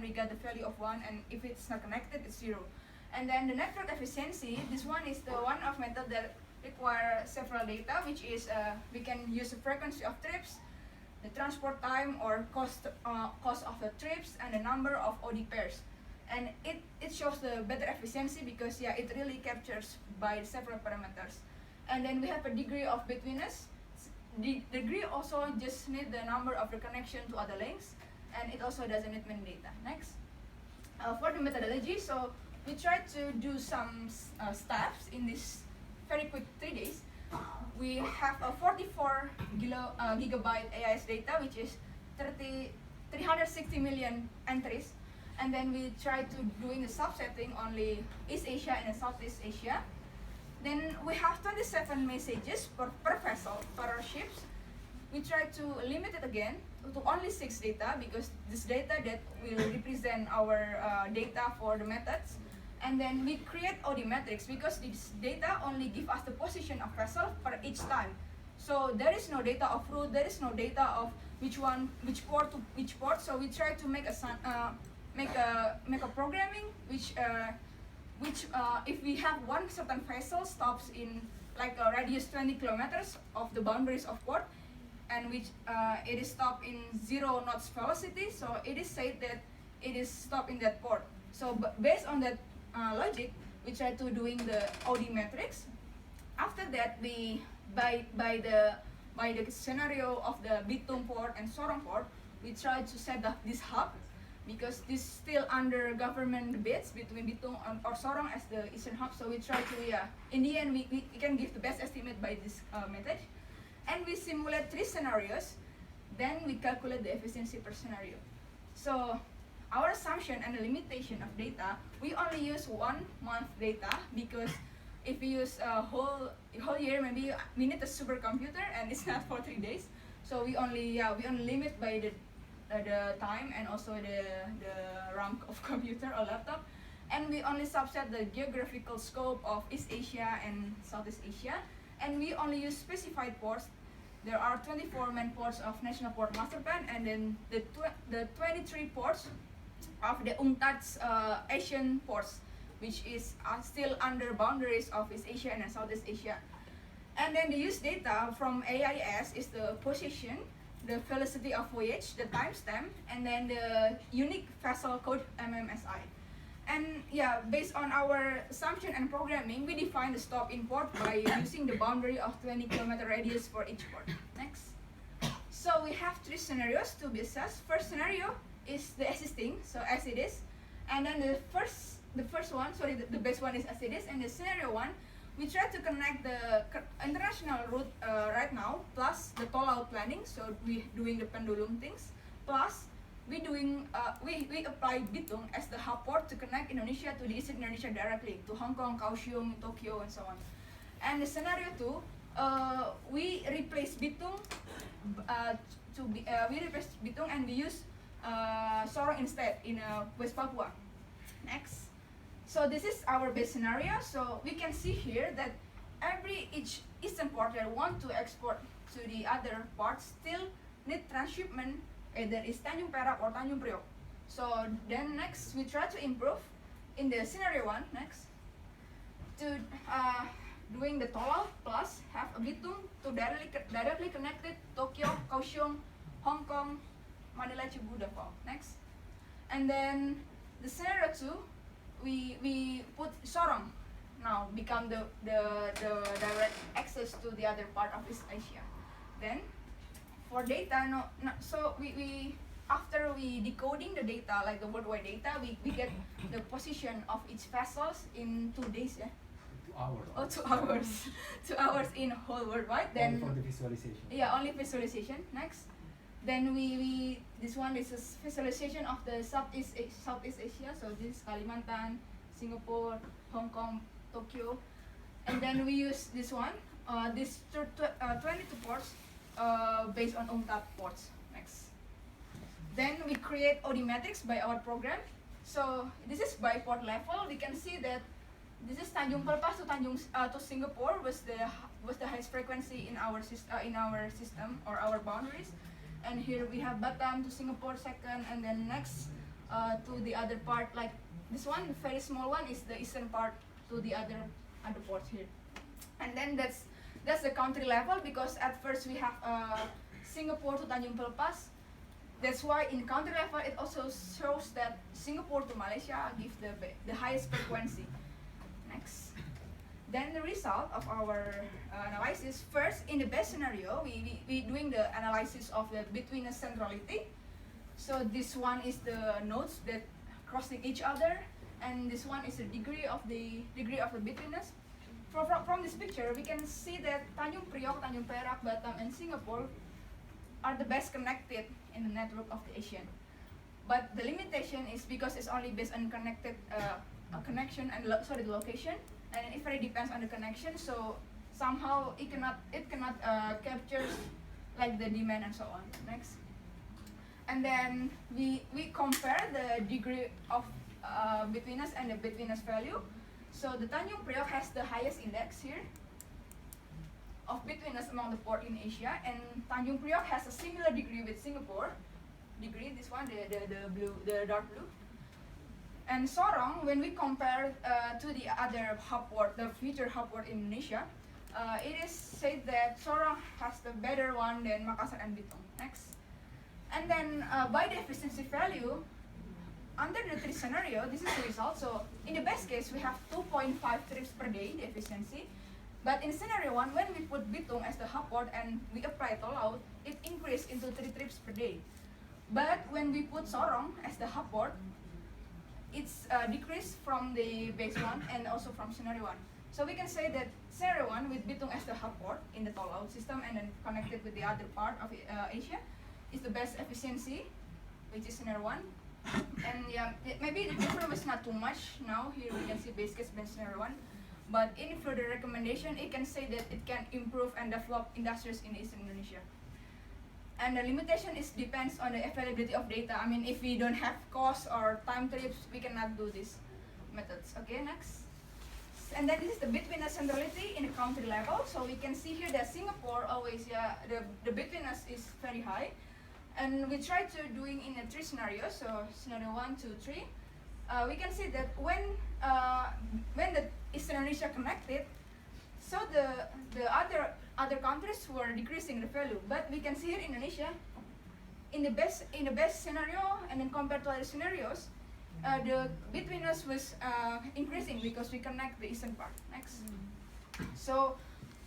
we got the value of 1, and if it's not connected, it's 0. And then the network efficiency, this one is the one of method that require several data, which is we can use the frequency of trips, the transport time or cost of the trips, and the number of OD pairs. And it shows the better efficiency because it really captures by several parameters. And then we have a degree of betweenness. The degree also just need the number of the connection to other links, and it also doesn't need many data. Next, for the methodology, so we try to do some steps in this very quick 3 days. We have a 44 gigabyte AIS data, which is 360 million entries, and then we try to doing the subsetting only East Asia and Southeast Asia. Then we have 27 messages per vessel, per ships. We try to limit it again to only 6 data because this data that will represent our data for the methods. And then we create OD metrics because this data only give us the position of vessel per each time. So there is no data of route, there is no data of which port to which port. So we try to make a programming which if we have one certain vessel stops in like a radius 20 kilometers of the boundaries of port, and which it is stopped in 0 knots velocity, so it is said that it is stopped in that port. So based on that logic, we try to doing the OD metrics. After that, we by the scenario of the Bitung port and Sorong port, we try to set up this hub because this still under government debates between Bitung or Sorong as the eastern hub. So we try to in the end we can give the best estimate by this method, and we simulate 3 scenarios. Then we calculate the efficiency per scenario. So our assumption and the limitation of data, we only use 1 month data because if we use a whole year, maybe we need a supercomputer and it's not for 3 days. So we only limit by the time and also the rank of computer or laptop, and we only subset the geographical scope of East Asia and Southeast Asia, and we only use specified ports. There are 24 main ports of National Port Master Plan, and then the 23 ports of the UNCTAD's Asian ports, which is still under boundaries of East Asia and Southeast Asia. And then the use data from AIS is the position, the velocity of voyage, the timestamp, and then the unique vessel code MMSI. And based on our assumption and programming, we define the stop in port by using the boundary of 20 kilometer radius for each port. Next. So we have 3 scenarios to be assessed. First scenario is the existing, so as it is. And then the first one, the best one is as it is. And the scenario 1, we try to connect the international route right now, plus the toll out planning. So we doing the pendulum things, plus we apply Bitung as the hub port to connect Indonesia to the Eastern Indonesia directly to Hong Kong, Kaohsiung, Tokyo, and so on. And the scenario 2, we replace Bitung and we use Sorong instead in West Papua. Next. So this is our base scenario. So we can see here that each eastern port that want to export to the other ports still need transshipment, either is Tanjung Perak or Tanjung Priok. So then next we try to improve in the scenario 1 next to doing the toll out plus have a Bitung to directly connected Tokyo, Kaohsiung, Hong Kong, Manila, Cebu, Davao. Next. And then the scenario 2, we put Sorong now become the direct access to the other part of East Asia. Then for data, so we after we decoding the data, like the worldwide data, we get the position of each vessels in 2 days. 2 hours. Oh, 2 hours. 2 hours in whole worldwide. Then only for the visualization. Yeah, only visualization. Next. Then this one is a visualization of the Southeast Asia. So this is Kalimantan, Singapore, Hong Kong, Tokyo, and then we use this one. This 22 ports based on UNCTAD ports. Next. Then we create OD metrics by our program. So this is by port level. We can see that this is Tanjung Pelepas to Singapore was the highest frequency in our system or our boundaries. And here we have Batam to Singapore second, and then next to the other part. Like this one, the very small one, is the eastern part to the other ports here. And then that's the country level, because at first we have Singapore to Tanjung Pelepas. That's why in country level it also shows that Singapore to Malaysia gives the highest frequency. Next. Then the result of our analysis, first in the best scenario, we doing the analysis of the betweenness centrality. So this one is the nodes that crossing each other, and this one is the degree of the betweenness. From this picture, we can see that Tanjung Priok, Tanjung Perak, Batam, and Singapore are the best connected in the network of the ASEAN. But the limitation is because it's only based on connected connection and the location, and it very depends on the connection. So somehow it cannot capture like the demand and so on. Next, and then we compare the degree of betweenness and the betweenness value. So the Tanjung Priok has the highest index here of betweenness among the port in Asia, and Tanjung Priok has a similar degree with Singapore. This one, the dark blue. And Sorong, when we compare to the other hub port, the future hub port in Indonesia, it is said that Sorong has the better one than Makassar and Bitung. Next, and then by the efficiency value, under the three scenario, this is the result. So in the best case, we have 2.5 trips per day, the efficiency. But in scenario 1, when we put Bitung as the hub port and we apply toll out, it increased into 3 trips per day. But when we put Sorong as the hub port, it's decreased from the base 1 and also from scenario 1. So we can say that scenario 1 with Bitung as the hub port in the toll out system and then connected with the other part of Asia is the best efficiency, which is scenario 1. And yeah, maybe the difference is not too much. Now here we can see base case and scenario 1. But in further recommendation, it can say that it can improve and develop industries in Eastern Indonesia. And the limitation depends on the availability of data. I mean, if we don't have cost or time trips, we cannot do these methods. Okay, next. And then this is the betweenness centrality in the country level. So we can see here that Singapore always, the betweenness is very high. And we try to doing in a 3 scenarios. So scenario 1, 2, 3. We can see that when the Eastern Indonesia connected, so the other countries were decreasing the value. But we can see here in Indonesia, in the best scenario, and then compared to other scenarios, the betweenness was increasing because we connect the eastern part. Next. So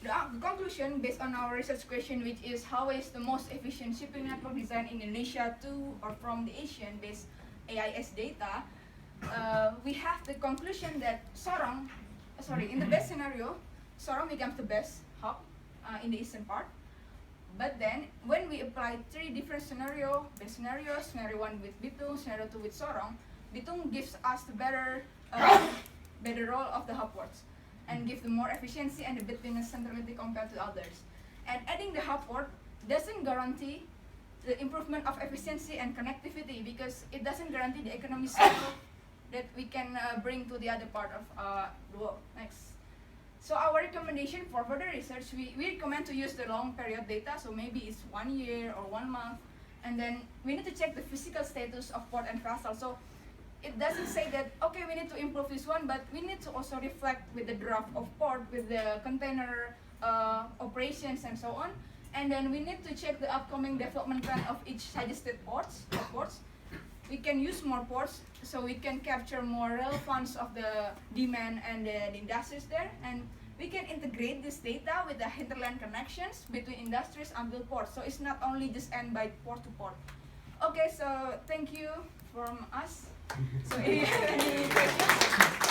the conclusion based on our research question, which is how is the most efficient shipping network design in Indonesia to or from the ASEAN based AIS data, we have the conclusion that in the best scenario, Sorong becomes the best hub in the eastern part. But then when we apply 3 different scenarios, best scenarios, scenario 1 with Bitung, scenario 2 with Sorong, Bitung gives us the better role of the hub ports and give the more efficiency and the betweenness centrality compared to others. And adding the hub port doesn't guarantee the improvement of efficiency and connectivity, because it doesn't guarantee the economic scale that we can bring to the other part of the world. Next. So our recommendation for further research, we recommend to use the long period data, so maybe it's 1 year or 1 month, and then we need to check the physical status of port and vessel. So it doesn't say that, okay, we need to improve this one, but we need to also reflect with the draft of port, with the container operations and so on. And then we need to check the upcoming development plan of each suggested ports. We can use more ports, so we can capture more relevance of the demand and the industries there. And we can integrate this data with the hinterland connections between industries and the ports. So it's not only just end by port to port. Okay, so thank you from us. So any questions?